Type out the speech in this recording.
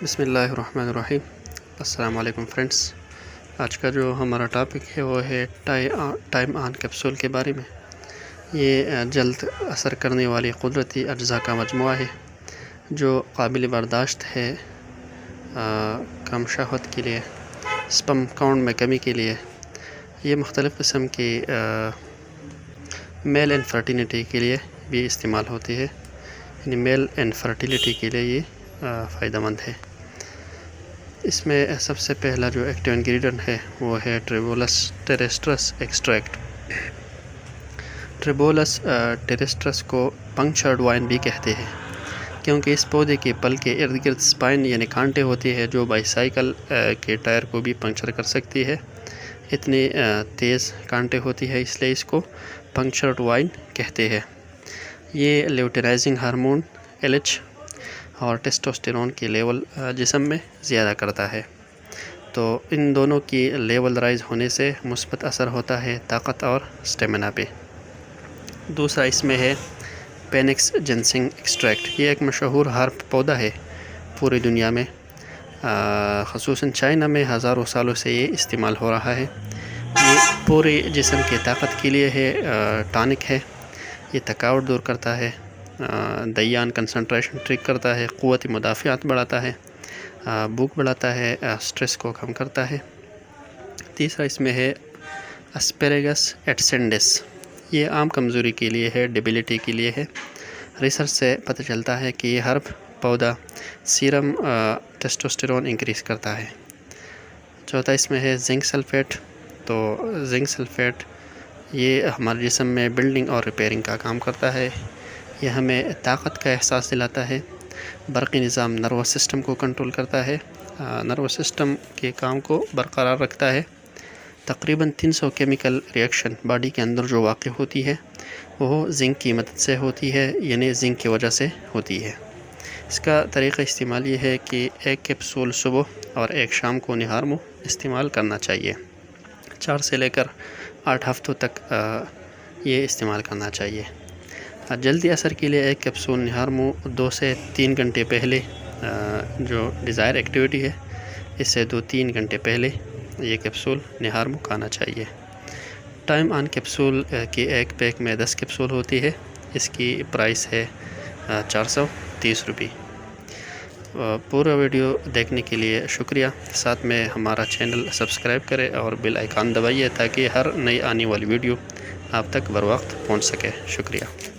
بسم اللہ الرحمن الرحیم۔ السلام علیکم فرینڈس، آج کا جو ہمارا ٹاپک ہے وہ ہے ٹائم آن کیپسول کے بارے میں۔ یہ جلد اثر کرنے والی قدرتی اجزاء کا مجموعہ ہے جو قابل برداشت ہے کم شہوت کے لیے، سپم کاؤنٹ میں کمی کے لیے۔ یہ مختلف قسم کی میل انفرٹیلٹی کے لیے بھی استعمال ہوتی ہے، یعنی میل انفرٹیلٹی کے لیے یہ فائدہ مند ہے۔ اس میں سب سے پہلا جو ایکٹیو انگریڈینٹ ہے وہ ہے ٹریبولس ٹیریسٹرس ایکسٹریکٹ۔ ٹریبولس ٹیریسٹرس کو پنکچرڈ وائن بھی کہتے ہیں کیونکہ اس پودے کے پل کے ارد گرد سپائن یعنی کانٹے ہوتی ہے جو بائی سائیکل کے ٹائر کو بھی پنکچر کر سکتی ہے۔ اتنی تیز کانٹے ہوتی ہے اس لیے اس کو پنکچرڈ وائن کہتے ہیں۔ یہ لیوٹینائزنگ ہارمون LH اور ٹیسٹوسٹیرون کی لیول جسم میں زیادہ کرتا ہے، تو ان دونوں کی لیول رائز ہونے سے مثبت اثر ہوتا ہے طاقت اور سٹیمنا پہ۔ دوسرا اس میں ہے پینکس جنسنگ ایکسٹریکٹ۔ یہ ایک مشہور ہرب پودا ہے پوری دنیا میں، خصوصاً چائنا میں ہزاروں سالوں سے یہ استعمال ہو رہا ہے۔ یہ پورے جسم کے طاقت کے لیے ہے، ٹانک ہے۔ یہ تھکاوٹ دور کرتا ہے، دیان کنسنٹریشن ٹریک کرتا ہے، قوت مدافعت بڑھاتا ہے، بھوک بڑھاتا ہے، سٹریس کو کم کرتا ہے۔ تیسرا اس میں ہے اسپیریگس ایٹسینڈس۔ یہ عام کمزوری کے لیے ہے، ڈیبلٹی کے لیے ہے۔ ریسرچ سے پتہ چلتا ہے کہ یہ ہرب پودا سیرم ٹیسٹوسٹیرون انکریز کرتا ہے۔ چوتھا اس میں ہے زنک سلفیٹ۔ تو زنک سلفیٹ یہ ہمارے جسم میں بلڈنگ اور ریپیئرنگ کا کام کرتا ہے۔ یہ ہمیں طاقت کا احساس دلاتا ہے، برقی نظام نروس سسٹم کو کنٹرول کرتا ہے، نروس سسٹم کے کام کو برقرار رکھتا ہے۔ تقریباً 300 کیمیکل ریئیکشن باڈی کے اندر جو واقع ہوتی ہے وہ زنک کی مدد سے ہوتی ہے، یعنی زنک کی وجہ سے ہوتی ہے۔ اس کا طریقہ استعمال یہ ہے کہ ایک کیپسول صبح اور ایک شام کو نہار منہ استعمال کرنا چاہیے۔ 4 سے لے کر 8 ہفتوں تک یہ استعمال کرنا چاہیے۔ جلدی اثر کے لیے ایک کیپسول نہار منہ 2 سے 3 گھنٹے پہلے، جو ڈیزائر ایکٹیویٹی ہے اس سے 2-3 گھنٹے پہلے یہ کیپسول نہار منہ کھانا چاہیے۔ ٹائم آن کیپسول کی ایک پیک میں 10 کیپسول ہوتی ہے۔ اس کی پرائس ہے 430 روپے۔ پورا ویڈیو دیکھنے کے لیے شکریہ۔ ساتھ میں ہمارا چینل سبسکرائب کرے اور بیل آئیکن دبائیے تاکہ ہر نئی آنے والی ویڈیو آپ تک بر وقت پہنچ سکے۔ شکریہ۔